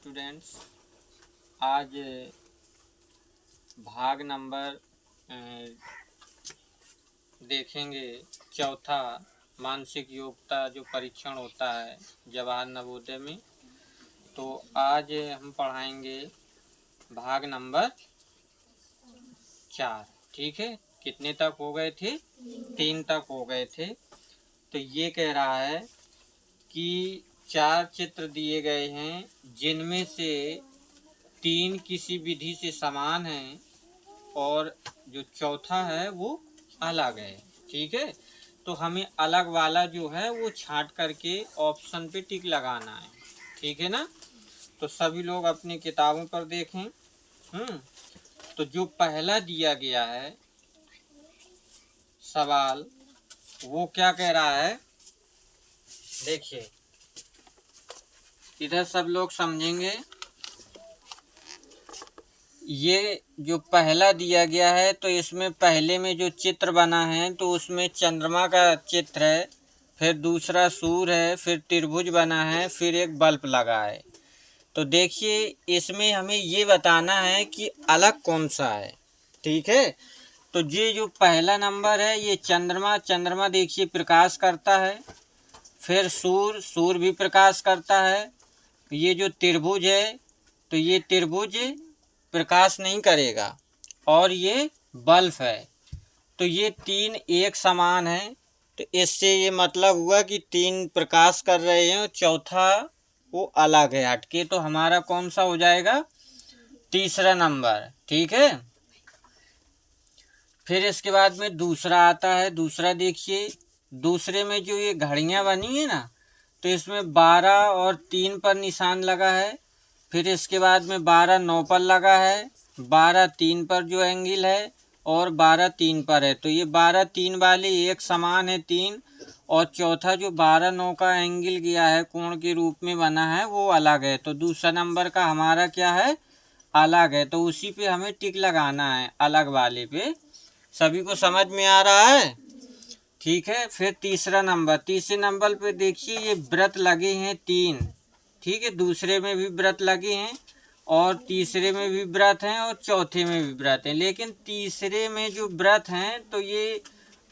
Students, आज भाग number देखेंगे चौथा मानसिक योग्यता जो परीक्षण होता है जवाहर नवोदय में। तो आज हम पढ़ाएंगे भाग नंबर 4। ठीक है, कितने तक हो गए थे? 3 तक हो गए थे। तो ये कह रहा है कि 4 चित्र दिए गए हैं जिनमें से 3 किसी विधि से समान हैं और जो चौथा है वो अलग है। ठीक है, तो हमें अलग वाला जो है वो छांट करके ऑप्शन पे टिक लगाना है। ठीक है ना? तो सभी लोग अपनी किताबों पर देखें। तो जो पहला दिया गया है सवाल, वो क्या कह रहा है? देखिए, इधर सब लोग समझेंगे। ये जो पहला दिया गया है तो इसमें पहले में जो चित्र बना है तो उसमें चंद्रमा का चित्र है, फिर दूसरा सूर्य है, फिर त्रिभुज बना है, फिर एक बल्ब लगा है। तो देखिए, इसमें हमें ये बताना है कि अलग कौन सा है। ठीक है, तो ये जो पहला नंबर है ये चंद्रमा देखिए प्रकाश करता है, फिर सूर्य भी प्रकाश करता है। ये जो त्रिभुज है तो ये त्रिभुज प्रकाश नहीं करेगा, और ये बल्ब है। तो ये 3 एक समान है। तो इससे ये मतलब हुआ कि 3 प्रकाश कर रहे हैं और चौथा वो अलग है, हटके। तो हमारा कौन सा हो जाएगा? तीसरा नंबर। ठीक है, फिर इसके बाद में दूसरा आता है। दूसरा देखिए, दूसरे में जो ये घड़ियां बनी है ना, तो इसमें 12 और 3 पर निशान लगा है। फिर इसके बाद में 12 9 पर लगा है, 12 3 पर जो एंगल है, और 12 3 पर है। तो ये 12 3 वाले एक समान है 3, और चौथा जो 12 9 का एंगल गया है कोण के रूप में बना है वो अलग है। तो दूसरा नंबर का हमारा क्या है? अलग है। तो उसी पे हमें टिक लगाना है, अलग वाले पे। सभी को समझ में आ रहा है? ठीक है, फिर तीसरे नंबर पे देखिए ये व्रत लगे हैं 3। ठीक है, दूसरे में भी व्रत लगे हैं, और तीसरे में भी व्रत हैं, और चौथे में भी व्रत हैं। लेकिन तीसरे में जो व्रत हैं तो ये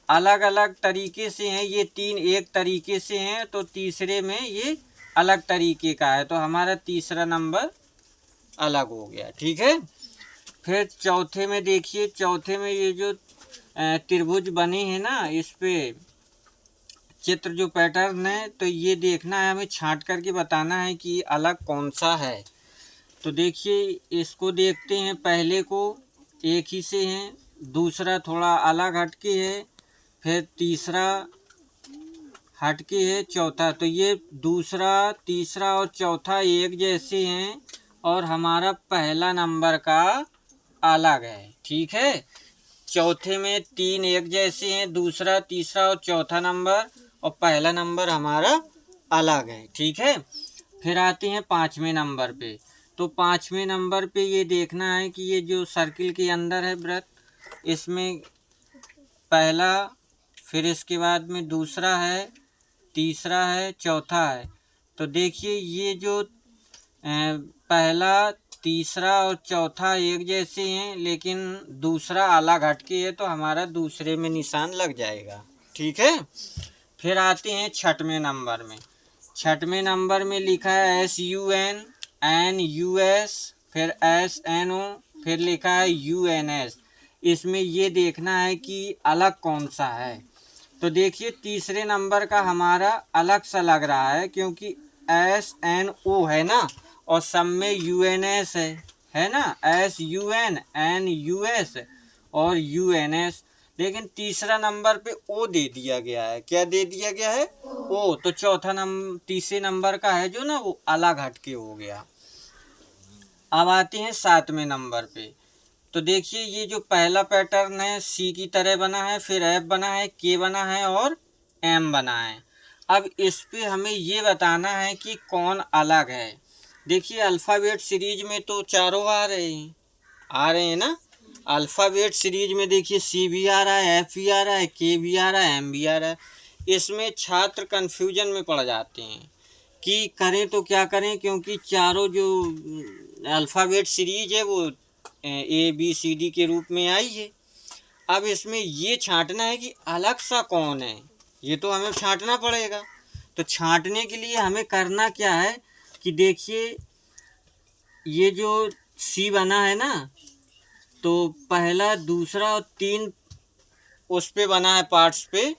अलग अलग तरीके से हैं। ये 3 एक तरीके से हैं, तो तीसरे में ये अलग तरीके का है। तो हमारा तीसरा नंबर अलग हो गया। ठीक है, फिर चौथे में देखिए, चौथे में ये जो त्रिभुज बने हैं ना, इस पे चित्र जो पैटर्न है, तो ये देखना है हमें, छांट करके बताना है कि अलग कौन सा है। तो देखिए, इसको देखते हैं। पहले को एक ही से हैं, दूसरा थोड़ा अलग हटके है, फिर तीसरा हटके है, चौथा। तो ये दूसरा तीसरा और चौथा एक जैसे हैं, और हमारा पहला नंबर का अलग है। ठीक है, चौथे में 3 एक जैसे हैं, दूसरा तीसरा और चौथा नंबर, और पहला नंबर हमारा अलग है। ठीक है, फिर आते हैं 5वें नंबर पे। तो 5वें नंबर पे ये देखना है कि ये जो सर्किल के अंदर है व्रत, इसमें पहला, फिर इसके बाद में दूसरा है, तीसरा है, चौथा है। तो देखिए, ये जो पहला तीसरा और चौथा एक जैसे हैं, लेकिन दूसरा अलग हटके है, तो हमारा दूसरे में निशान लग जाएगा। ठीक है, फिर आते हैं 6वें नंबर में। 6वें नंबर में लिखा है SUN NUS, फिर SNO, फिर लिखा है UNS। इसमें ये देखना है कि अलग कौन सा है। तो देखिए, तीसरे नंबर का हमारा अलग सा लग रहा है, क्योंकि SNO है ना, और सब में UNS है ना, SUN NUS और UNS। लेकिन तीसरा नंबर पे O दे दिया गया है। क्या दे दिया गया है? O। तो चौथा नंबर, तीसरे नंबर का है जो ना, वो अलग हटके हो गया। अब आते हैं 7वें नंबर पे। तो देखिए, ये जो पहला पैटर्न है C की तरह बना है, फिर F बना है, K बना है, और M बना है। अब इस पे हमें ये बताना है कि कौन अलग है। देखिए, अल्फ़ाबेट सीरीज में तो चारों आ रहे हैं ना। अल्फ़ाबेट सीरीज में देखिए, C भी आ रहा है, F भी आ रहा है, K भी आ रहा है, M भी आ रहा है। इसमें छात्र कन्फ्यूजन में पड़ जाते हैं कि करें तो क्या करें, क्योंकि चारों जो अल्फ़ाबेट सीरीज है वो ABCD के रूप में आई है। अब इसमें ये छांटना है कि अलग सा कौन है, ये तो हमें छांटना पड़ेगा। तो छांटने के लिए हमें करना क्या है कि देखिए, ये जो C बना है ना, तो पहला दूसरा और 3 उस पे बना है पार्ट्स पे,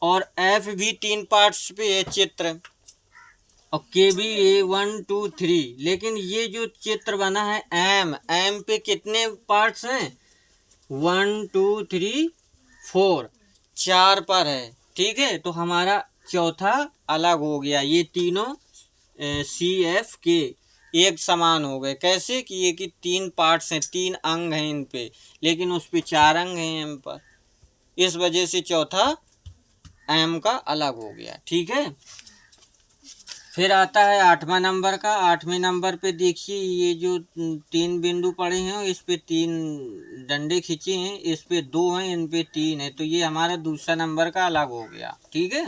और F भी 3 पार्ट्स पे है चित्र, और के भी A1 2 3। लेकिन ये जो चित्र बना है एम पे कितने पार्ट्स हैं? 1 2 3 4, 4 पर है। ठीक है, तो हमारा चौथा अलग हो गया। ये तीनों CF के एक समान हो गए। कैसे? कि ये कि 3 पार्ट्स हैं, 3 अंग हैं इन पे, लेकिन उस पे 4 अंग हैं एम पर। इस वजह से चौथा एम का अलग हो गया। ठीक है, फिर आता है 8वां नंबर का। 8वें नंबर पे देखिए, ये जो 3 बिंदु पड़े हैं, इस पे 3 डंडे खींचे हैं, इस पे 2 हैं, इन पे 3 है, तो ये हमारा दूसरा नंबर का अलग हो गया। ठीक है,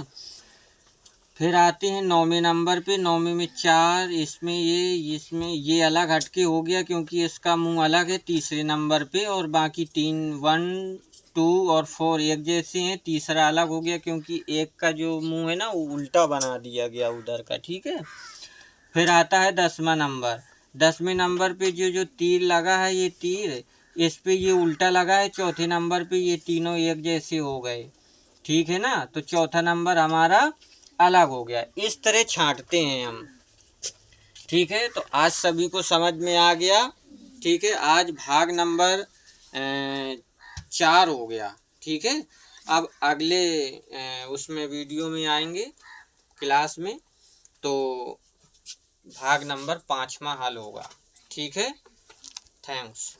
फिर आते हैं 9वें नंबर पे। 9वें में 4, इसमें ये अलग हटके हो गया क्योंकि इसका मुंह अलग है तीसरे नंबर पे, और बाकी 3 1 2 और 4 एक जैसे हैं। तीसरा अलग हो गया क्योंकि एक का जो मुंह है ना वो उल्टा बना दिया गया उधर का। ठीक है, फिर आता है 10वां नंबर। 10वें नंबर पे जो तीर लगा है, ये तीर इस पे ये उल्टा लगा है। चौथे नंबर पे ये तीनों एक जैसे हो गए। ठीक है ना, तो चौथा नंबर हमारा अलग हो गया। इस तरह छांटते हैं हम। ठीक है, तो आज सभी को समझ में आ गया। ठीक है, आज भाग नंबर 4 हो गया। ठीक है, अब अगले उसमें वीडियो में आएंगे क्लास में, तो भाग नंबर 5वां हल होगा। ठीक है, थैंक्स।